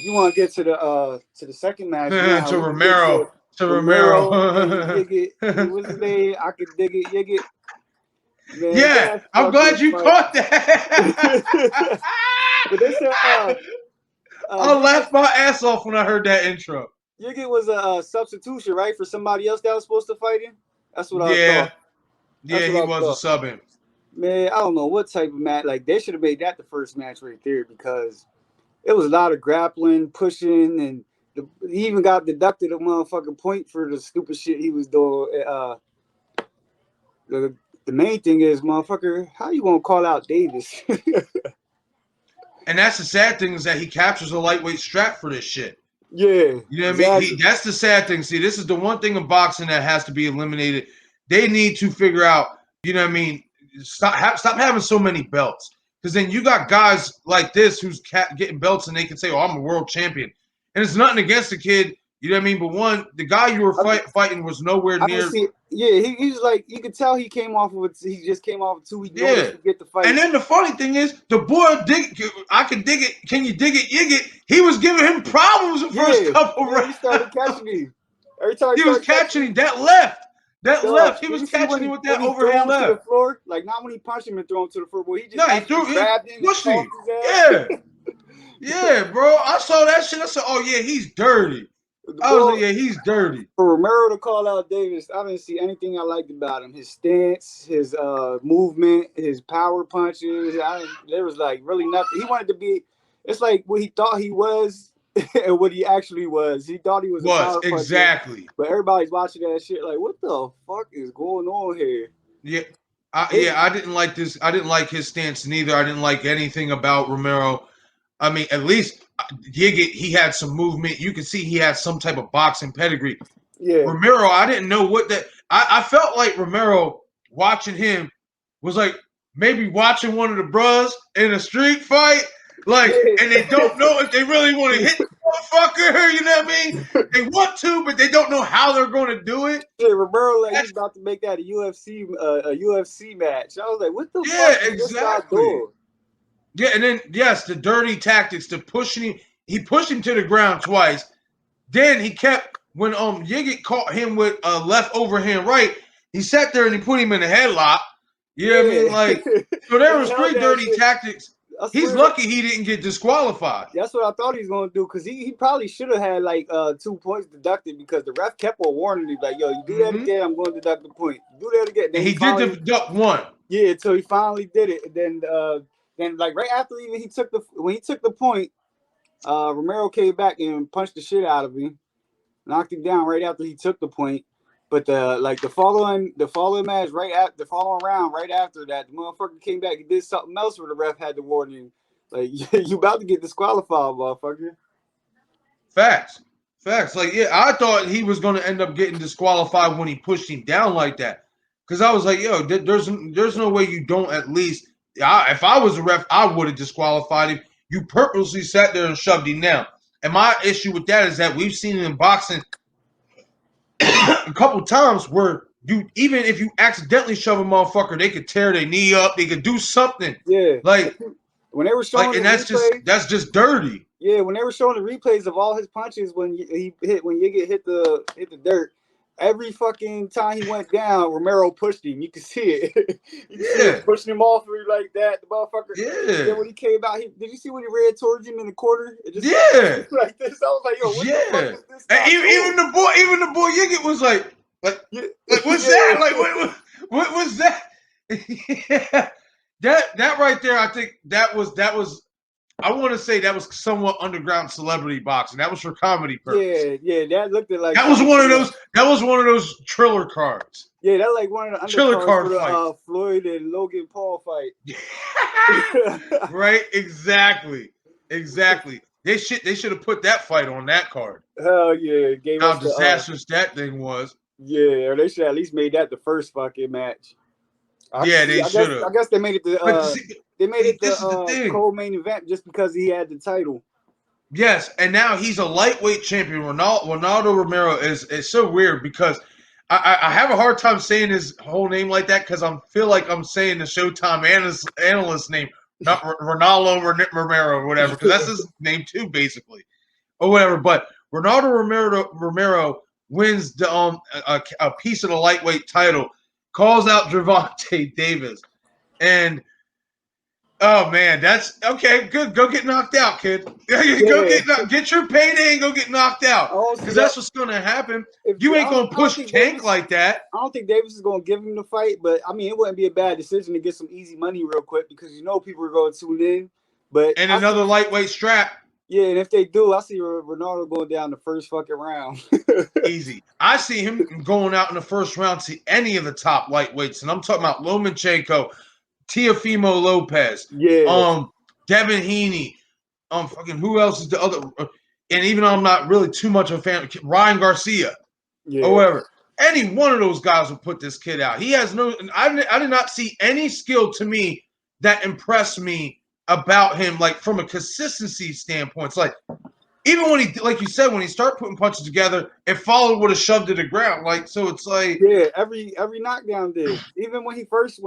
you want to get to the second match now, to we can get to Romero. To Romero and Romero. Yigit. What's his name? I could dig it, Yigit. Man, Yeah, that I'm glad fucking you fight. caught that. But they said I Yigit, laughed my ass off when I heard that intro. Yigit was a substitution, right, for somebody else that was supposed to fight him. That's what I Yeah, thought. That's yeah, what he I was a thought. sub-in. Man, I don't know what type of match. Like they should have made that the first match right there because it was a lot of grappling, pushing, and he even got deducted a motherfucking point for the stupid shit he was doing. The, the main thing is, motherfucker, how you gonna call out Davis? And that's the sad thing is that he captures a lightweight strap for this shit. Yeah, You know what I mean? exactly. That's the sad thing. See, this is the one thing in boxing that has to be eliminated. They need to figure out, you know what I mean? Stop having so many belts. Because then you got guys like this who's getting belts and they can say, oh, I'm a world champion. And it's nothing against the kid, you know what I mean? But one, the guy you were fighting was nowhere I didn't near. see. Yeah, he's like you could tell he came off of it. He just came off of 2 week notice Yeah. to get the fight. And then the funny thing is, the boy, I can dig it. Can you dig it? Yig it. He was giving him problems the first couple rounds. He started catching him. Every time he was catching him. That left. He was catching him with that overhand left. To the floor, like not when he punched him and threw him to the floor, but he just grabbed him, pushed him. Yeah, yeah, bro. I saw that shit. I said, oh yeah, he's dirty. I was like, yeah, he's dirty. For Romero to call out Davis, I didn't see anything I liked about him. His stance, his movement, his power punches. There was like really nothing. He wanted to be. It's like what he thought he was and what he actually was. He thought he was a power exactly. Puncher, but everybody's watching that shit like, what the fuck is going on here? Yeah. I didn't like this. I didn't like his stance neither. I didn't like anything about Romero. I mean, at least Yigit, he had some movement. You can see he had some type of boxing pedigree. Yeah. Romero, I didn't know what that. I felt like Romero watching him was like maybe watching one of the bros in a street fight, like, and they don't know if they really want to hit the motherfucker. You know what I mean? They want to, but they don't know how they're going to do it. Yeah, Romero, like he's about to make that a UFC match. I was like, what the fuck is this guy doing? Yeah, and then yes, the dirty tactics to pushing him. He pushed him to the ground twice. Then he kept when Yigit caught him with a left overhand right. He sat there and he put him in a headlock. You know what I mean? Like, so there was 3 dirty tactics. He's lucky he didn't get disqualified. That's what I thought he was going to do because he probably should have had like 2 points deducted because the ref kept on warning him like, yo, you do that again, I'm going to deduct the point. Do that again. Then he did deduct 1. Yeah, so he finally did it. And then like right after when he took the point, Romero came back and punched the shit out of him, knocked him down right after he took the point. But the following match the following round right after that, the motherfucker came back and did something else where the ref had to warn him, like you about to get disqualified, motherfucker. Facts. Like, yeah, I thought he was going to end up getting disqualified when he pushed him down like that, because I was like, yo, there's no way you don't at least. If I was a ref, I would have disqualified him. You purposely sat there and shoved him down. And my issue with that is that we've seen it in boxing a couple times where even if you accidentally shove a motherfucker, they could tear their knee up, they could do something. Yeah. Like when they were showing and that's just dirty. Yeah, when they were showing the replays of all his punches when Yigit hit the dirt, every fucking time he went down, Romero pushed him. You could see it. See him pushing him off like that. The motherfucker. Yeah. Then when he came out, did you see when he ran towards him in the corner? It just like this. I was like, yo, what the fuck is this? And even the boy Yigit was like what's that? Like what was that? Yeah. That right there, I think that was. I want to say that was somewhat underground celebrity boxing. That was for comedy purposes. Yeah, that looked like that was one of those. That was one of those Triller cards. Yeah, that like one of the Triller card for the Floyd and Logan Paul fight. Right? Exactly. They should have put that fight on that card. Hell yeah! How disastrous that thing was. Yeah, or they should at least made that the first fucking match. They should have. I guess they made it the co-main event just because he had the title. Yes, and now he's a lightweight champion. Ronaldo Romero is so weird because I have a hard time saying his whole name like that because I feel like I'm saying the Showtime analyst name, not Ronaldo Romero or whatever, because that's his name too, basically. or whatever. But Ronaldo Romero wins the a piece of the lightweight title, calls out Gervonta Davis, and oh man, that's okay. Good, go get knocked out, kid. Go get your payday and go get knocked out, because that's what's gonna happen. You ain't gonna push Tank like that. I don't think Davis is gonna give him the fight, but I mean, it wouldn't be a bad decision to get some easy money real quick because you know people are going to tune in. But and another lightweight strap. Yeah, and if they do, I see Ronaldo going down the first fucking round. Easy. I see him going out in the first round to any of the top lightweights, and I'm talking about Lomachenko, Teofimo Lopez, Devin Haney, fucking who else is the other? And even though I'm not really too much of a fan, Ryan Garcia, or whatever. Any one of those guys will put this kid out. He has no. I did not see any skill to me that impressed me about him, like from a consistency standpoint. It's like even when he, like you said, when he started putting punches together, it followed with a shove to the ground. Like so, it's like every knockdown did. Even when he first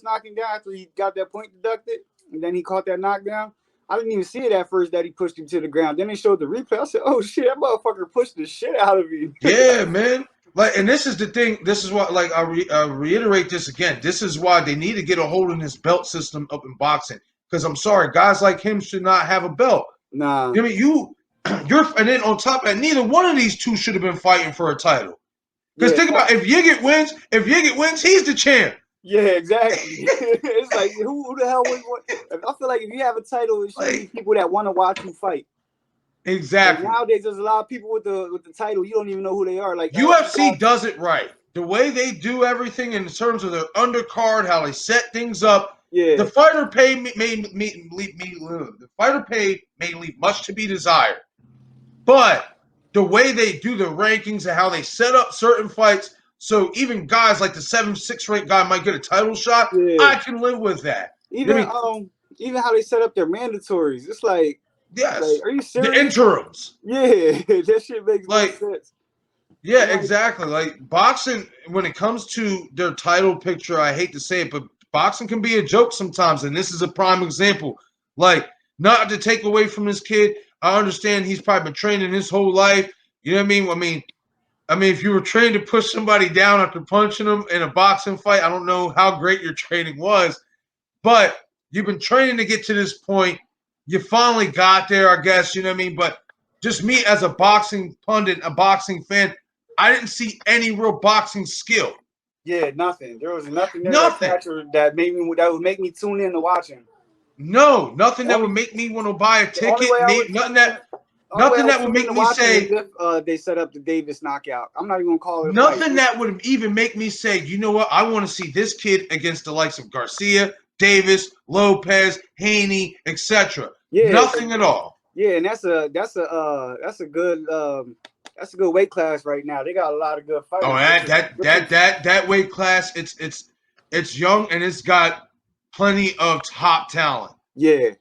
knocked him down after he got that point deducted, and then he caught that knockdown. I didn't even see it at first that he pushed him to the ground. Then they showed the replay. I said, "Oh shit, that motherfucker pushed the shit out of you." Yeah, man. Like, and this is the thing. This is what, like, I reiterate this again. This is why they need to get a hold of this belt system up in boxing. Because I'm sorry, guys like him should not have a belt. Nah. I mean, you're, and then on top of that, neither one of these two should have been fighting for a title. Because think about if Yigit wins, he's the champ. Yeah, exactly. It's like who the hell would want? I feel like if you have a title, it should be people that want to watch you fight. Exactly. Like nowadays, there's a lot of people with the title. You don't even know who they are. Like UFC does it right. The way they do everything in terms of their undercard, how they set things up. Yeah. The fighter pay may leave much to be desired, but the way they do the rankings and how they set up certain fights, so even guys like the 7-6 ranked guy might get a title shot. Yeah. I can live with that. Even even how they set up their mandatories, it's like. Yes. Like, are you serious? The interims. Yeah, that shit makes no sense. Yeah, exactly. Like boxing, when it comes to their title picture, I hate to say it, but boxing can be a joke sometimes, and this is a prime example. Like, not to take away from this kid, I understand he's probably been training his whole life. You know what I mean? I mean, if you were trained to push somebody down after punching them in a boxing fight, I don't know how great your training was, but you've been training to get to this point. You finally got there, I guess, you know what I mean? But just me as a boxing pundit, a boxing fan, I didn't see any real boxing skill. Yeah, nothing. There was nothing there that would make me tune in to watch him. No, nothing that would make me want to buy a ticket. Nothing that would make me say they set up the Davis knockout. I'm not even gonna call it. Nothing that would even make me say, you know what? I want to see this kid against the likes of Garcia, Davis, Lopez, Haney, etc. Yeah, nothing at all. Yeah, and that's a good weight class right now. They got a lot of good fighters. Oh, that weight class, it's young and it's got plenty of top talent. Yeah,